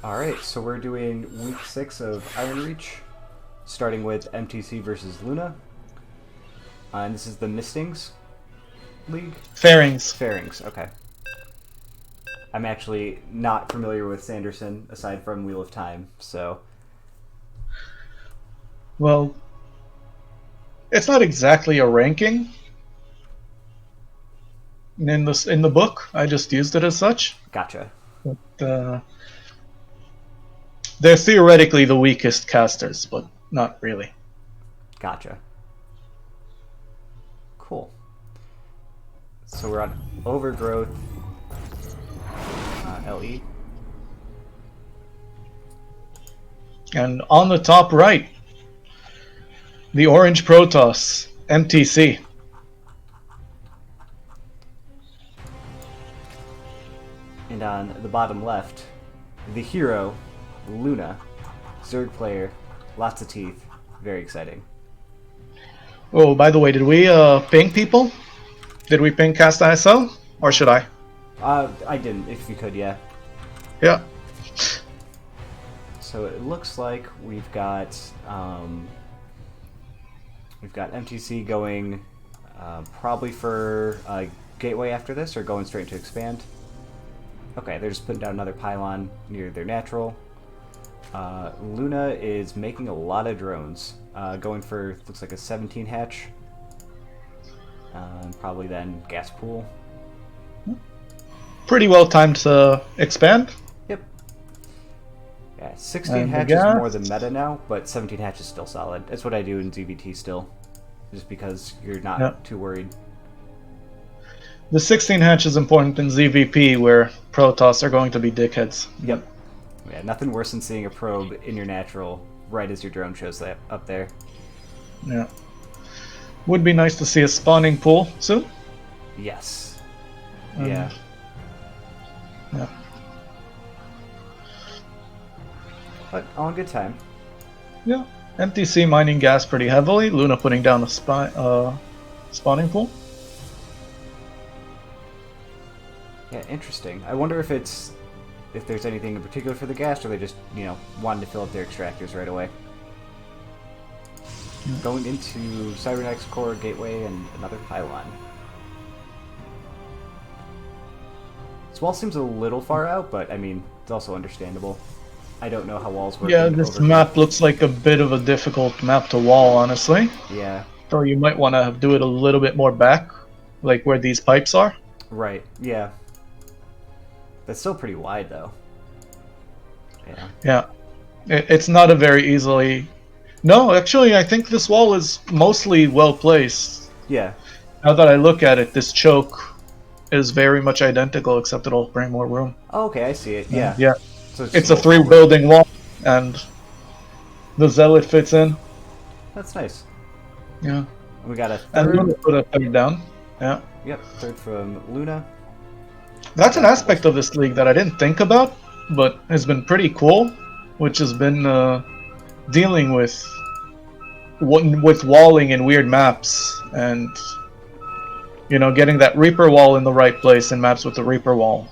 Alright, so we're doing week 6 of Iron Reach, starting with MTC versus Luna. And this is the Mistings League? Fairings. Fairings, okay. I'm actually not familiar with Sanderson, aside from Wheel of Time, so... Well, it's not exactly a ranking in the book. I just used it as such. Gotcha. But, they're theoretically the weakest casters, but not really. Gotcha. Cool. So we're on Overgrowth LE. And on the top right, the Orange Protoss, MTC. And on the bottom left, the hero, Luna. Zerg player, lots of teeth, very exciting. Oh, by the way, did we ping people? Did we ping cast ISL? Or should I? I didn't, if you could, yeah. Yeah. So it looks like we've got MTC going probably for Gateway after this, or going straight to Expand. Okay, they're just putting down another pylon near their natural. Luna is making a lot of drones, going for, looks like a 17 hatch. And probably then gas pool. Pretty well timed to expand. Yep. Yeah, 16 And the hatch is gas? more the meta now, but 17 hatch is still solid. That's what I do in ZVT still, just because you're not too worried. The 16 hatch is important in ZVP, where Protoss are going to be dickheads. Yep. Yeah, nothing worse than seeing a probe in your natural right as your drone shows that up there. Yeah. Would be nice to see a spawning pool soon. Yes. Um, Yeah. Yeah. But all in good time. Yeah. MTC mining gas pretty heavily. Luna putting down a spawning pool. Yeah, interesting. I wonder if there's anything in particular for the gas, or they just, wanted to fill up their extractors right away. Going into Cybernetics Core, Gateway, and another pylon. This wall seems a little far out, but, I mean, it's also understandable. I don't know how walls work. Yeah, this map looks like a bit of a difficult map to wall, honestly. Yeah. So you might want to do it a little bit more back, like where these pipes are. Right, yeah. That's still pretty wide, though. Yeah. Yeah. It's not a very easily... No, actually, I think this wall is mostly well placed. Yeah. Now that I look at it, this choke is very much identical, except it'll bring more room. Oh, okay, I see it. Yeah. Yeah. So It's a 3-building wall, and the Zealot fits in. That's nice. Yeah. We got a And third. we're gonna put a third down. Yeah. Yep, third from Luna. That's an aspect of this league that I didn't think about, but has been pretty cool, which has been dealing with walling in weird maps, and getting that Reaper wall in the right place in maps with the Reaper wall.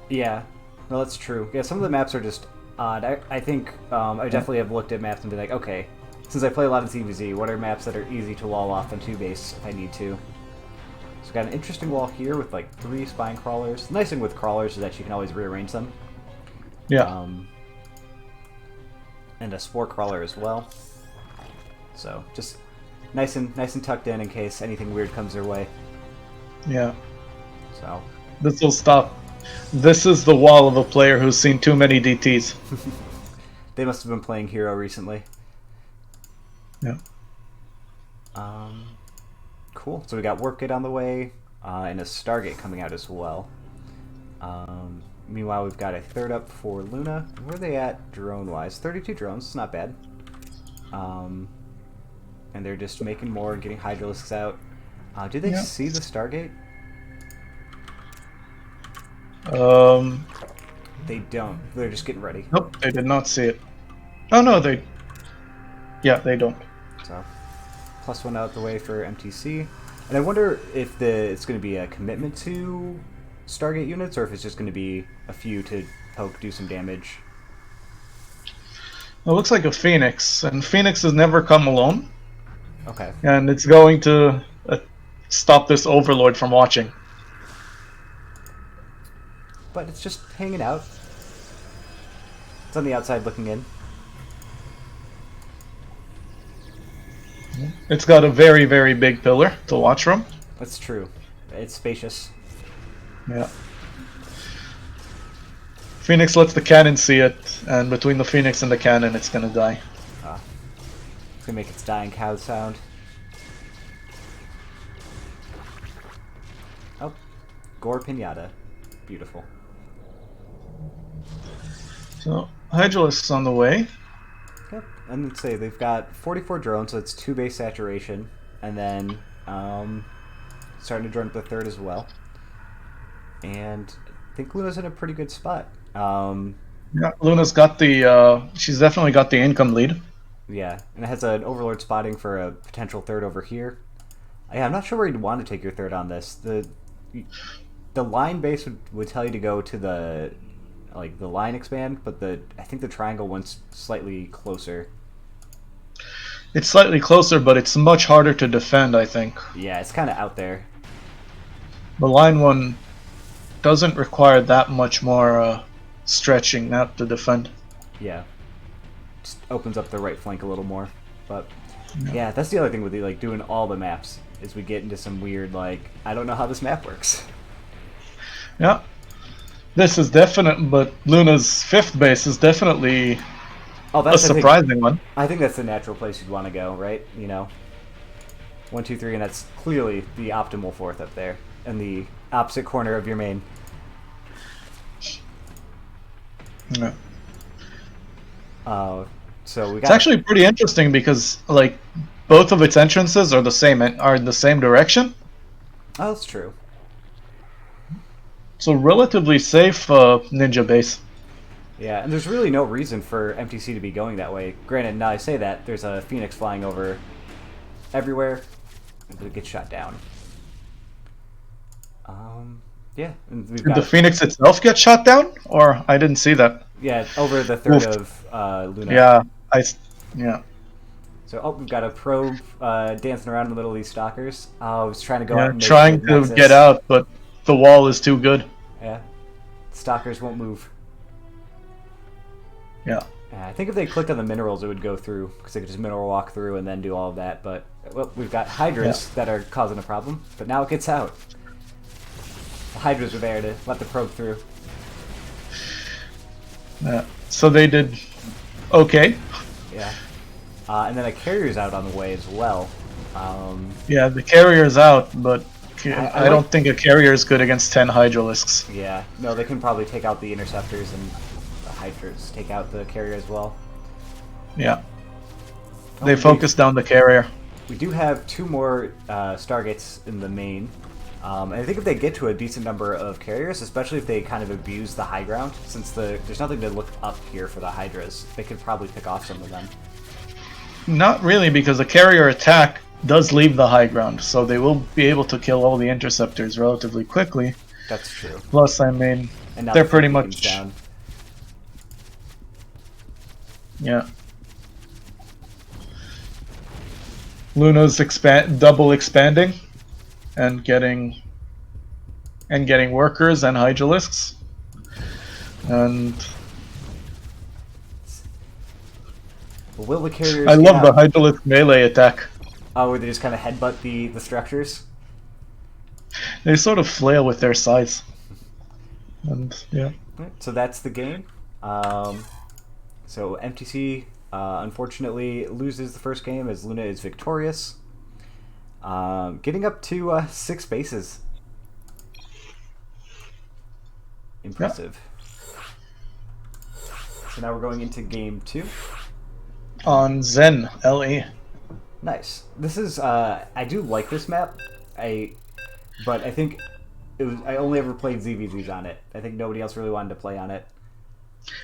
Yeah, no, that's true. Yeah, some of the maps are just odd. I think I definitely have looked at maps and be like, okay, since I play a lot of ZVZ, what are maps that are easy to wall off on 2-base if I need to? So got an interesting wall here with like 3 spine crawlers. The nice thing with crawlers is that you can always rearrange them. Yeah. And a spore crawler as well. So just nice and tucked in case anything weird comes their way. Yeah. So This will stop. This is the wall of a player who's seen too many DTs. they must have been playing Hero recently. Yeah. Cool. So we got Warp Gate on the way, and a Stargate coming out as well. Meanwhile, we've got a third up for Luna. Where are they at drone-wise? 32 drones. It's not bad. And they're just making more, getting Hydralisks out. Do they see the Stargate? They don't. They're just getting ready. Nope, they did not see it. Oh no, they... Yeah, they don't. So, +1 out the way for MTC. And I wonder if it's going to be a commitment to Stargate units, or if it's just going to be a few to poke, do some damage, It looks like a Phoenix, and Phoenix has never come alone, Okay. and it's going to stop this Overlord from watching. But it's just hanging out. It's on the outside looking in. It's got a very, very big pillar to watch from. That's true. It's spacious. Yeah. Phoenix lets the cannon see it, and between the Phoenix and the cannon, it's gonna die. It's gonna make its dying cow sound. Oh, Gore Pinata. Beautiful. So, Hydralisk's on the way. Yep. And let's say they've got 44 drones, so it's 2 base saturation, and then starting to drone up the third as well. And I think Luna's in a pretty good spot. Yeah, Luna's got the. She's definitely got the income lead. Yeah, and it has an Overlord spotting for a potential third over here. Yeah, I'm not sure where you'd want to take your third on this. The line base would tell you to go to the line expand, but I think the triangle one's slightly closer. It's slightly closer, but it's much harder to defend, I think. Yeah, it's kind of out there. The line one doesn't require that much more stretching out to defend. Yeah, just opens up the right flank a little more. But yeah, that's the other thing with doing all the maps is we get into some weird I don't know how this map works. Yeah, this is definite, but Luna's fifth base is definitely a surprising one. I think that's the natural place you'd want to go, right? 1, 2, 3, and that's clearly the optimal fourth up there, in the opposite corner of your main. Yeah. So we got. It's actually pretty interesting because both of its entrances are the same direction. Oh, that's true. So relatively safe ninja base. Yeah, and there's really no reason for MTC to be going that way. Granted, now I say that, there's a Phoenix flying over everywhere, but it gets shot down. Yeah, and we've got... Did the Phoenix itself get shot down? Or I didn't see that. Yeah, over the third of Luna. Yeah, yeah. So, we've got a probe dancing around in the middle of these stalkers. I was trying to go out and make trying to nexus. get out, but the wall is too good. Yeah, stalkers won't move. Yeah. I think if they clicked on the minerals, it would go through, because they could just mineral walk through and then do all of that. But, well, we've got Hydras that are causing a problem, but now it gets out. The Hydras are there to let the probe through. Yeah. So they did okay. Yeah. And then a carrier's out on the way as well. Yeah, the carrier's out, but I don't think a carrier is good against 10 Hydralisks. Yeah. No, they can probably take out the interceptors and the Hydras take out the carrier as well. Yeah. They focus down the carrier. We do have 2 more Stargates in the main. And I think if they get to a decent number of carriers, especially if they kind of abuse the high ground, since there's nothing to look up here for the Hydras, they could probably pick off some of them. Not really, because a carrier attack does leave the high ground, so they will be able to kill all the interceptors relatively quickly. That's true. Plus, I mean, and now they're pretty much down. Yeah. Luna's double expanding and getting workers and Hydralisks. And will the carriers... I love the Hydralisk melee attack. Oh, where they just kind of headbutt the structures? They sort of flail with their sides. And, yeah. So that's the game. So MTC, unfortunately, loses the first game as Luna is victorious. Getting up to 6 bases. Impressive. Yeah. So now we're going into game 2. On Zen, LE. Nice. This is, I do like this map, but I think I only ever played ZVZs on it. I think nobody else really wanted to play on it.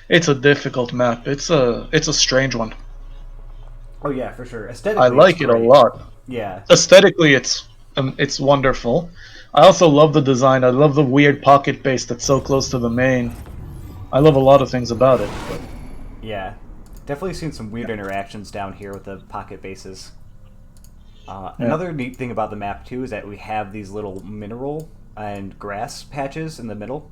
It's a difficult map. It's a strange one. Oh yeah, for sure. Aesthetically, I like it a lot. Yeah. Aesthetically, it's wonderful. I also love the design. I love the weird pocket base that's so close to the main. I love a lot of things about it. But... Yeah, Definitely seen some weird interactions down here with the pocket bases. Yeah. Another neat thing about the map, too, is that we have these little mineral and grass patches in the middle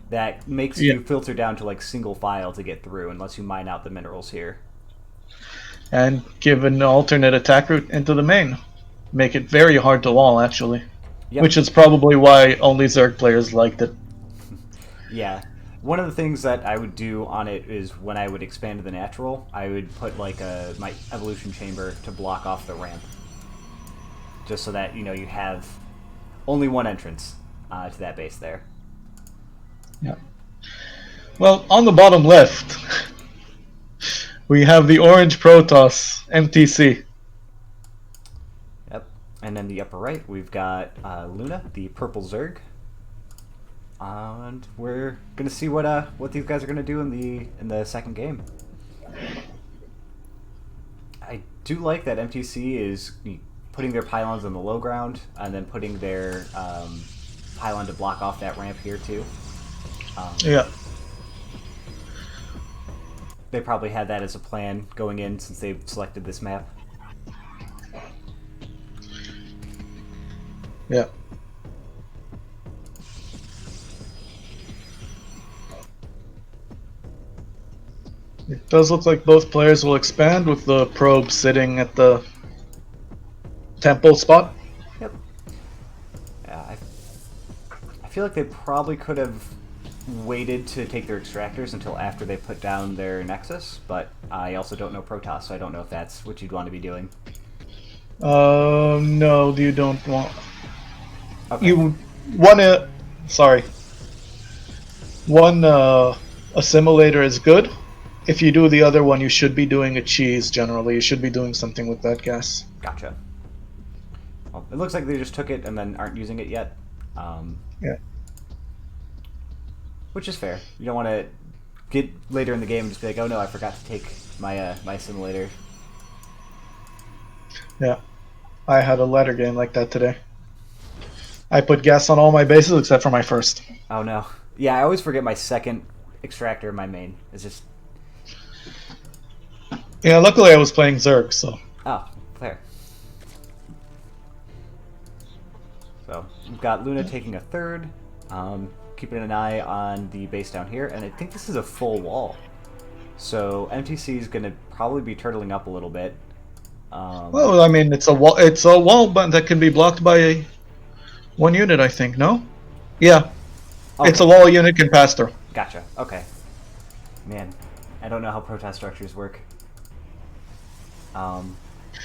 that makes Yeah. you filter down to like single file to get through unless you mine out the minerals here. And give an alternate attack route into the main. Make it very hard to wall, actually. Yep. Which is probably why only Zerg players liked it. Yeah. One of the things that I would do on it is when I would expand to the natural, I would put like my evolution chamber to block off the ramp, just so that you have only one entrance to that base there. Yeah. Well, on the bottom left, we have the orange Protoss MTC. Yep. And then the upper right, we've got Luna, the purple Zerg. And we're gonna see what these guys are gonna do in the second game. I do like that MTC is putting their pylons on the low ground and then putting their pylon to block off that ramp here too. Yeah. They probably had that as a plan going in since they've selected this map. Yeah. It does look like both players will expand with the probe sitting at the temple spot. Yep. Yeah, I feel like they probably could have waited to take their extractors until after they put down their Nexus, but I also don't know Protoss, so I don't know if that's what you'd want to be doing. No, you don't want. Okay. You want to. Sorry. One assimilator is good. If you do the other one, you should be doing a cheese generally. You should be doing something with that gas. Gotcha. Well, it looks like they just took it and then aren't using it yet. Yeah. Which is fair. You don't want to get later in the game and just be like, oh no, I forgot to take my assimilator. Yeah. I had a ladder game like that today. I put gas on all my bases except for my first. Oh no. Yeah, I always forget my second extractor in my main. It's just... Yeah, luckily I was playing Zerg, so. Oh, fair. So, we've got Luna taking a third, keeping an eye on the base down here, and I think this is a full wall. So, MTC is going to probably be turtling up a little bit. Well, I mean, it's a wall. It's a wall, but that can be blocked by one unit, I think. No? Yeah. Okay. It's a wall unit can pass through. Gotcha. Okay. Man, I don't know how Protoss structures work.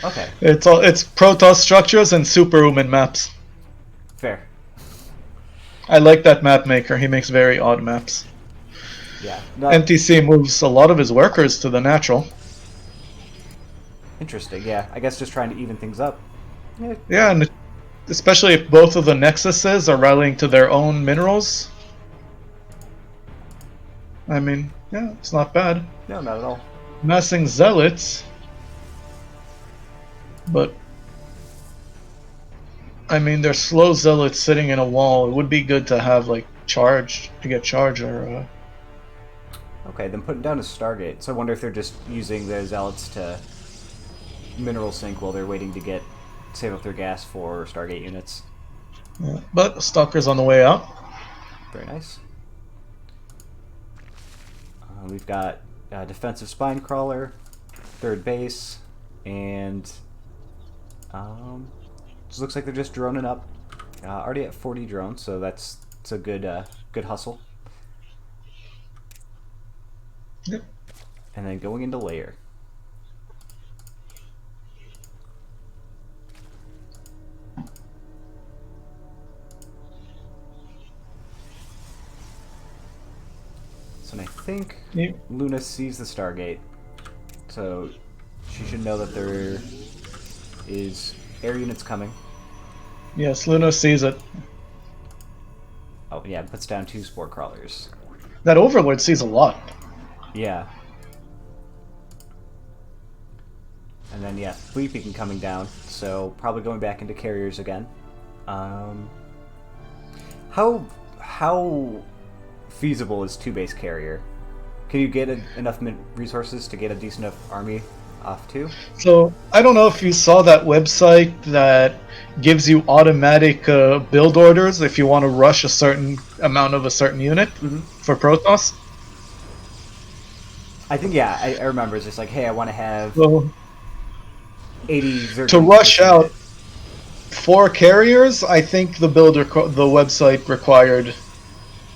Okay. It's Protoss structures and superhuman maps. Fair. I like that map maker. He makes very odd maps. Yeah. No, MTC moves a lot of his workers to the natural. interesting. Yeah. I guess just trying to even things up. Yeah. Yeah, and especially if both of the nexuses are rallying to their own minerals. I mean, yeah, it's not bad. No, not at all. Massing zealots. But I mean, they're slow zealots sitting in a wall. It would be good to have like get charge or. Okay, then putting down a Stargate. So I wonder if they're just using their zealots to mineral sink while they're waiting to save up their gas for Stargate units. Yeah. But Stalker's on the way out. Very nice. We've got defensive spine crawler, third base, and it looks like they're just droning up. Already at 40 drones, so it's a good hustle. Yep. And then going into layer. So I think Luna sees the Stargate, so she should know that there is air units coming. Yes, Luna sees it. Oh yeah, puts down 2 spore crawlers. That Overlord sees a lot. Yeah. And then yeah, fleet beacon coming down, so probably going back into carriers again. How feasible is 2-base carrier? Can you get enough resources to get a decent enough army off too? So I don't know if you saw that website that gives you automatic build orders if you want to rush a certain amount of a certain unit Mm-hmm. for Protoss. I think yeah, I remember. It's just like, hey, I want to have So 80 to Zerglings in rush this out unit. 4 carriers, I think the the website required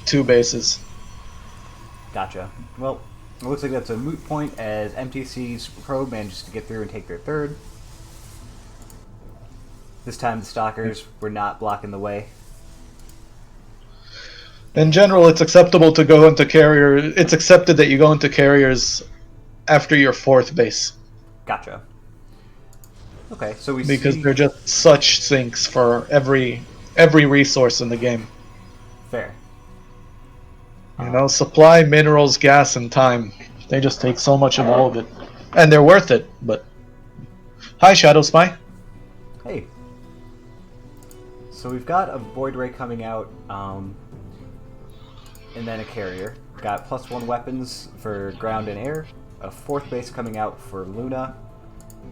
2 bases. Gotcha. Well, it looks like that's a moot point as MTC's probe manages to get through and take their third. This time the Stalkers were not blocking the way. In general, it's acceptable to go into carrier. It's accepted that you go into carriers after your 4th base Gotcha. Okay, so we because see... they're just such sinks for every resource in the game. Fair. You know, supply, minerals, gas, and time. They just take so much of all of it, and they're worth it. But hi, Shadow Spy. Hey. So we've got a Void Ray coming out, and then a carrier. Got +1 weapons for ground and air, a 4th base coming out for Luna,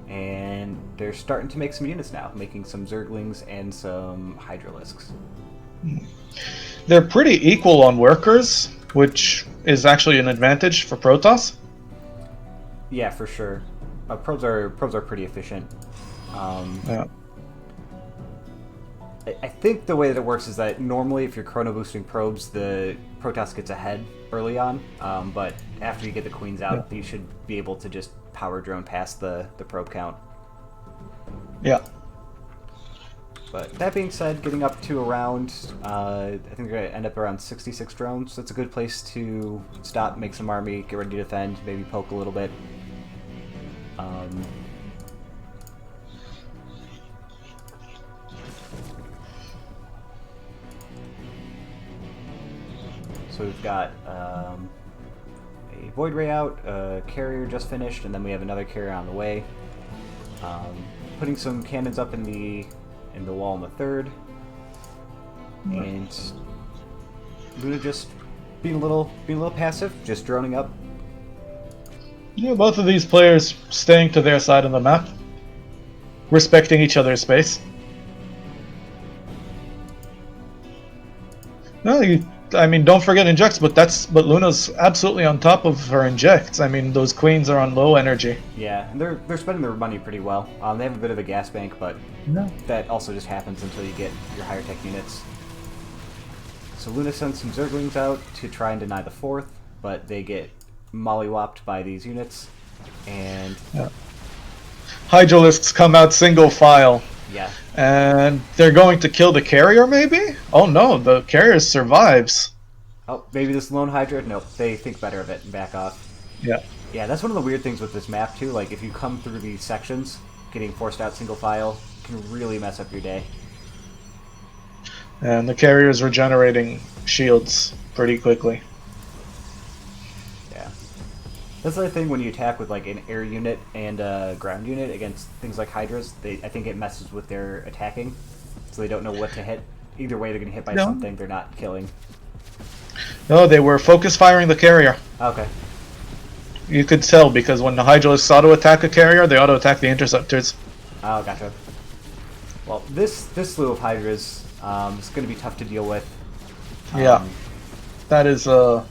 and they're starting to make some units now, making some Zerglings and some Hydralisks. They're pretty equal on workers, which is actually an advantage for Protoss. Yeah, for sure. Probes are pretty efficient. Yeah. I think the way that it works is that normally if you're chrono boosting probes, the Protoss gets ahead early on, but after you get the queens out, you should be able to just power drone past the probe count. Yeah. But that being said, getting up to around, I think they're going to end up around 66 drones. That's a good place to stop, make some army, get ready to defend, maybe poke a little bit. So we've got a Void Ray out, a carrier just finished, and then we have another carrier on the way. Putting some cannons up in the wall in the 3rd, and Luna just being a little passive, just droning up. Yeah, both of these players staying to their side of the map, respecting each other's space. No, I mean, don't forget injects, but Luna's absolutely on top of her injects. I mean, those queens are on low energy. Yeah, and they're spending their money pretty well. They have a bit of a gas bank, but that also just happens until you get your higher tech units. So Luna sends some Zerglings out to try and deny the 4th, but they get mollywopped by these units, and Hydralisks come out single file. yeah. And they're going to kill the carrier, maybe? Oh no, the carrier survives. Oh, maybe this lone Hydra? Nope, they think better of it and back off. Yeah. Yeah, that's one of the weird things with this map, too. Like, if you come through these sections, getting forced out single file can really mess up your day. And the carrier's regenerating shields pretty quickly. Yeah. That's the other thing when you attack with, like, an air unit and a ground unit against things like Hydras. I think it messes with their attacking, so they don't know what to hit. Either way, they're getting hit by something they're not killing. No, they were focus firing the carrier. Okay. You could tell because when the Hydralisks auto-attack a carrier, they auto-attack the interceptors. Oh, gotcha. Well, this slew of Hydras is going to be tough to deal with. Yeah. That is a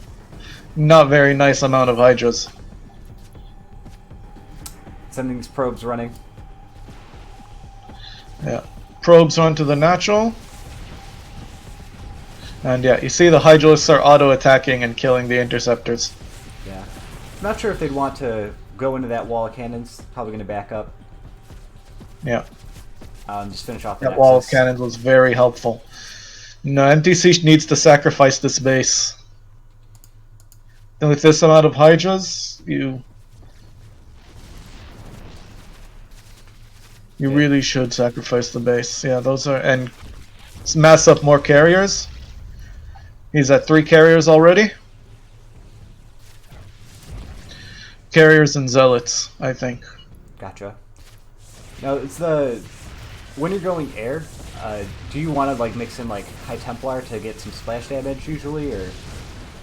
not very nice amount of Hydras. Sending these probes running. Yeah. Probes onto the natural. And yeah, you see the Hydralisks are auto-attacking and killing the interceptors. Yeah. I'm not sure if they'd want to go into that wall of cannons. Probably going to back up. Yeah. Just finish off the That wall of Nexus. cannons was very helpful. No, MTC needs to sacrifice this base. And with this amount of Hydras, you really should sacrifice the base. Yeah, those are, and mass up more carriers. He's at 3 carriers already. Carriers and zealots, I think. Gotcha. Now, it's when you're going air, do you want to like mix in like High Templar to get some splash damage usually, or?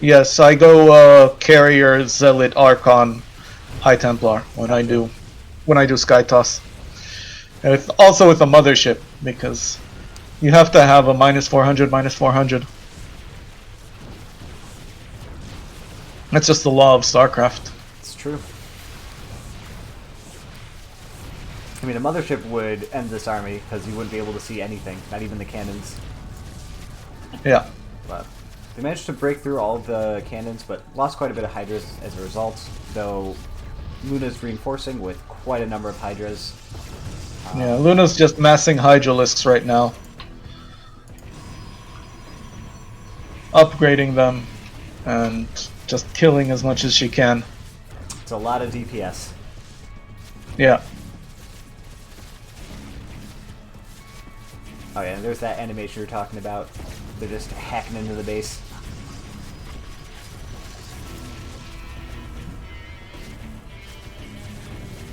Yes, I go carrier, zealot, archon, high templar when I do sky toss. And it's also with a mothership because you have to have a -400, -400. That's just the law of StarCraft. It's true. I mean, a mothership would end this army because you wouldn't be able to see anything, not even the cannons. Yeah. But they managed to break through all of the cannons, but lost quite a bit of Hydras as a result, though Luna's reinforcing with quite a number of Hydras. Yeah, Luna's just massing Hydralisks right now. Upgrading them and just killing as much as she can. It's a lot of DPS. Yeah. Oh yeah, and there's that animation you're talking about. They're just hacking into the base.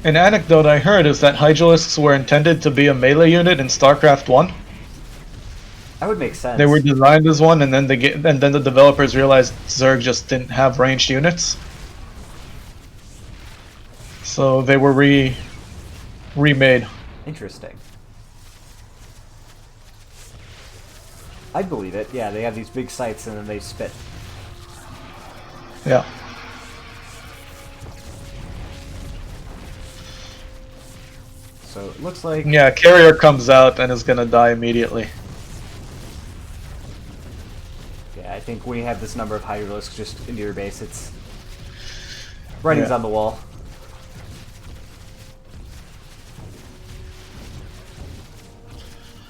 An anecdote I heard is that Hydralisks were intended to be a melee unit in StarCraft 1. That would make sense. They were designed as one, and then the developers realized Zerg just didn't have ranged units, so they were remade. Interesting. I'd believe it. Yeah, they have these big sights and then they spit. Yeah. So it looks like... Yeah, carrier comes out and is gonna die immediately. Yeah, I think when you have this number of Hydralisks just into your base, it's... writing's on the wall.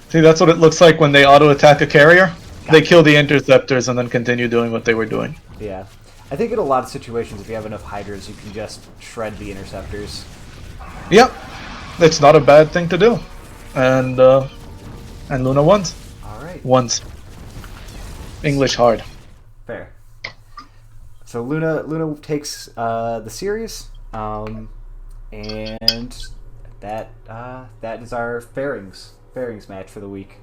See, that's what it looks like when they auto-attack a carrier. They kill the interceptors and then continue doing what they were doing. Yeah. I think in a lot of situations, if you have enough Hydras, you can just shred the interceptors. Yep. It's not a bad thing to do. And Luna wins. Alright. Once. English hard. Fair. So Luna takes the series, and that is our fairings match for the week.